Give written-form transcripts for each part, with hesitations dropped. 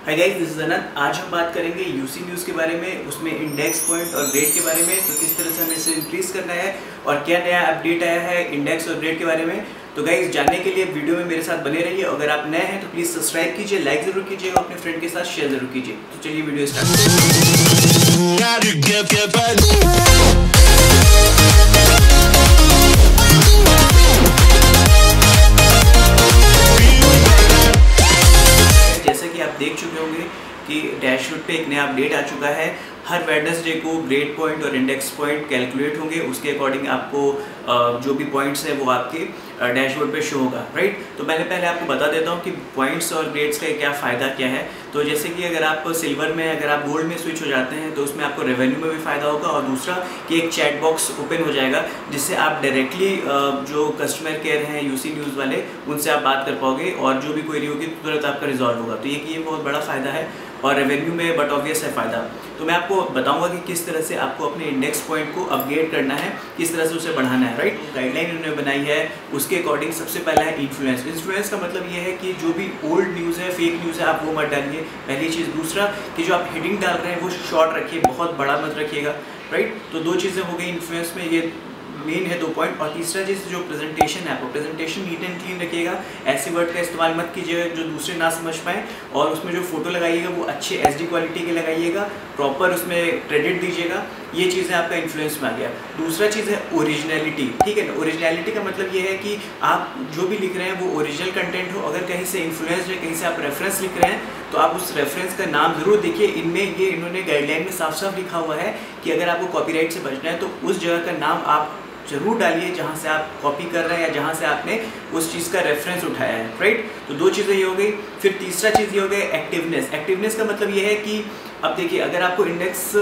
Hi guys, this is अनंत। आज हम बात करेंगे यूसी न्यूज़ के बारे में, उसमें इंडेक्स पॉइंट और रेट के बारे में। तो किस तरह से हमें इसे इंक्रीज करना है और क्या नया अपडेट आया है इंडेक्स और रेट के बारे में। तो गाइस, जानने के लिए वीडियो में मेरे साथ बने रहिए। अगर आप नए हैं तो प्लीज़ सब्सक्राइब कीजिए, लाइक जरूर कीजिएगा, अपने फ्रेंड के साथ शेयर जरूर कीजिए। तो चलिए वीडियो स्टार्ट देख चुके होंगे कि डैशबोर्ड पे एक नया अपडेट आ चुका है। हर वेडनेसडे को ग्रेड पॉइंट और इंडेक्स पॉइंट कैलकुलेट होंगे, उसके अकॉर्डिंग आपको जो भी पॉइंट्स हैं वो आपके डैशबोर्ड पे शो होगा, राइट। तो मैंने पहले आपको बता देता हूँ कि पॉइंट्स और ग्रेड्स का क्या फ़ायदा क्या है। तो जैसे कि अगर आप सिल्वर में, अगर आप गोल्ड में स्विच हो जाते हैं तो उसमें आपको रेवेन्यू में भी फ़ायदा होगा, और दूसरा कि एक चैट बॉक्स ओपन हो जाएगा जिससे आप डायरेक्टली जो कस्टमर केयर हैं यूसी न्यूज़ वाले, उनसे आप बात कर पाओगे और जो भी क्वेरी होगी तुरंत आपका रिजॉल्व होगा। तो ये बहुत बड़ा फ़ायदा है, और रेवेन्यू में बट ऑब्वियस है फ़ायदा। तो मैं आपको बताऊंगा कि किस तरह से आपको अपने इंडेक्स पॉइंट को अपग्रेड करना है, किस तरह से उसे बढ़ाना है, राइट। गाइडलाइन उन्होंने बनाई है, उसके अकॉर्डिंग सबसे पहला है इन्फ्लुएंस। इन्फ्लुएंस का मतलब ये है कि जो भी ओल्ड न्यूज़ है, फेक न्यूज़ है, आप वो मत डालिए, पहली चीज़। दूसरा कि जो आप हेडिंग डाल रहे हैं वो शॉर्ट रखिए, बहुत बड़ा मत रखिएगा, राइट। तो दो चीज़ें हो गई इन्फ्लुएंस में, ये मेन है 2 पॉइंट। और तीसरा चीज़ जो प्रेजेंटेशन है, आपको प्रेजेंटेशन नीट एंड क्लीन रखिएगा, ऐसे वर्ड का इस्तेमाल मत कीजिएगा जो दूसरे ना समझ पाएँ, और उसमें जो फोटो लगाइएगा वो अच्छे HD क्वालिटी के लगाइएगा, प्रॉपर उसमें क्रेडिट दीजिएगा। ये चीज़ें आपका इन्फ्लुएंस में आ गया। दूसरा चीज़ है ओरिजिनलिटी, ठीक है ना। ओरिजिनलिटी का मतलब ये है कि आप जो भी लिख रहे हैं वो ओरिजिनल कंटेंट हो। अगर कहीं से इन्फ्लुएंस है, कहीं से आप रेफरेंस लिख रहे हैं, तो आप उस रेफरेंस का नाम ज़रूर देखिए। इन्होंने गाइडलाइन में साफ साफ लिखा हुआ है कि अगर आपको कॉपीराइट से बचना है तो उस जगह का नाम आप जरूर डालिए जहाँ से आप कॉपी कर रहे हैं या जहाँ से आपने उस चीज़ का रेफरेंस उठाया है, राइट। तो दो चीज़ें ये हो गई। फिर तीसरा चीज़ ये हो गई एक्टिवनेस। एक्टिवनेस का मतलब ये है कि अब देखिए, अगर आपको इंडेक्स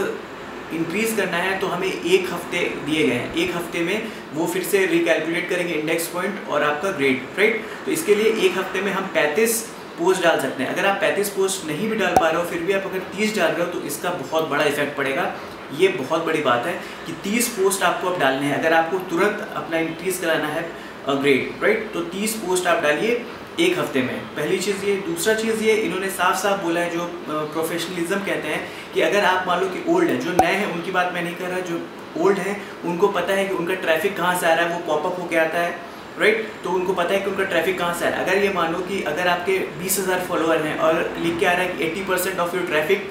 इंक्रीज़ करना है तो हमें 1 हफ्ते दिए गए हैं, 1 हफ्ते में वो फिर से रिकैलकुलेट करेंगे इंडेक्स पॉइंट और आपका ग्रेड, राइट। तो इसके लिए 1 हफ्ते में हम 35 पोस्ट डाल सकते हैं। अगर आप 35 पोस्ट नहीं भी डाल पा रहे हो, फिर भी आप अगर 30 डाल रहे हो तो इसका बहुत बड़ा इफेक्ट पड़ेगा। ये बहुत बड़ी बात है कि 30 पोस्ट आपको अब डालने हैं अगर आपको तुरंत अपना इंक्रीज़ कराना है ग्रेड, राइट। तो 30 पोस्ट आप डालिए 1 हफ्ते में, पहली चीज़ ये। दूसरा चीज़ ये, इन्होंने साफ साफ बोला है, जो प्रोफेशनलिज्म कहते हैं, कि अगर आप मान लो कि ओल्ड है, जो नए हैं उनकी बात मैं नहीं कर रहा, जो ओल्ड हैं उनको पता है कि उनका ट्रैफिक कहाँ से आ रहा है, वो पॉपअप होके आता है, राइट। तो उनको पता है कि उनका ट्रैफिक कहाँ से आ रहा है। अगर ये मानो कि अगर आपके 20,000 फॉलोअर हैं और लिख के आ रहा है कि 80% of your traffic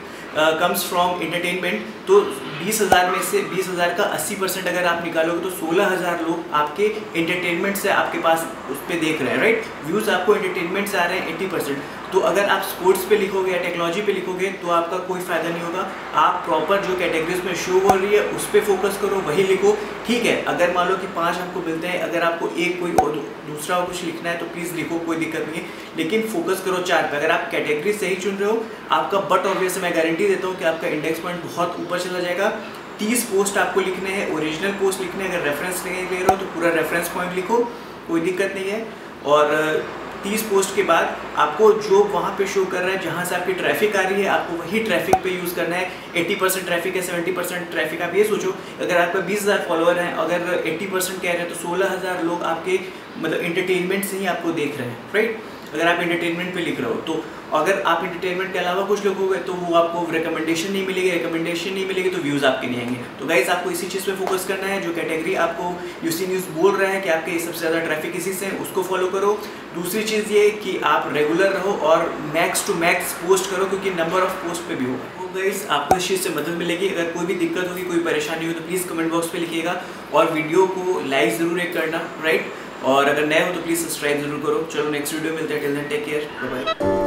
comes from entertainment, तो 20,000 में से 20,000 का 80% अगर आप निकालोगे तो 16,000 लोग आपके एंटरटेनमेंट से आपके पास उस पर देख रहे हैं, राइट। व्यूज़ आपको एंटरटेनमेंट से आ रहे हैं 80%। तो अगर आप स्पोर्ट्स पे लिखोगे या टेक्नोलॉजी पे लिखोगे तो आपका कोई फ़ायदा नहीं होगा। आप प्रॉपर जो कैटेगरीज में शो हो रही है उस पर फोकस करो, वही लिखो, ठीक है। अगर मान लो कि 5 हमको मिलते हैं, अगर आपको एक कोई और दूसरा कुछ लिखना है तो प्लीज़ लिखो, कोई दिक्कत नहीं है, लेकिन फोकस करो 4 पे। अगर आप कैटेगरी सही चुन रहे हो, आपका बट ऑब्वियस मैं गारंटी देता हूँ कि आपका इंडेक्स पॉइंट बहुत ऊपर चला जाएगा। 30 पोस्ट आपको लिखने हैं, ओरिजिनल पोस्ट लिखने हैं। अगर रेफरेंस ले रहे हो तो पूरा रेफरेंस पॉइंट लिखो, कोई दिक्कत नहीं है। और 30 पोस्ट के बाद आपको जो वहाँ पे शो कर रहा है, जहाँ से आपकी ट्रैफिक आ रही है, आपको वही ट्रैफिक पे यूज़ करना है। 80% ट्रैफिक है, 70% ट्रैफिक। आप ये सोचो, अगर आपका 20,000 फॉलोअर हैं, अगर 80% कह रहे हैं तो 16,000 लोग आपके मतलब एंटरटेनमेंट से ही आपको देख रहे हैं, राइट। अगर आप एंटरटेनमेंट पे लिख रहे हो तो अगर आप एंटरटेनमेंट के अलावा कुछ लिखोगे तो वो आपको रिकमेंडेशन नहीं मिलेगी, तो व्यूज़ आपके नहीं आएंगे। तो गाइस, आपको इसी चीज़ पे फोकस करना है। जो कैटेगरी आपको यूसी न्यूज़ बोल रहा है कि आपके सबसे ज़्यादा ट्रैफिक इसी से, उसको फॉलो करो। दूसरी चीज़ ये कि आप रेगुलर रहो और मैक्स टू मैक्स पोस्ट करो, क्योंकि नंबर ऑफ पोस्ट पे भी होगा। तो गाइस, आपको इस चीज़ से मदद मिलेगी। अगर कोई भी दिक्कत होगी, कोई परेशानी हो तो प्लीज़ कमेंट बॉक्स पे लिखिएगा, और वीडियो को लाइक ज़रूर करना, राइट। और अगर नए हो तो प्लीज़ सब्सक्राइब जरूर करो। चलो नेक्स्ट वीडियो मिलते हैं, till then take care, bye bye.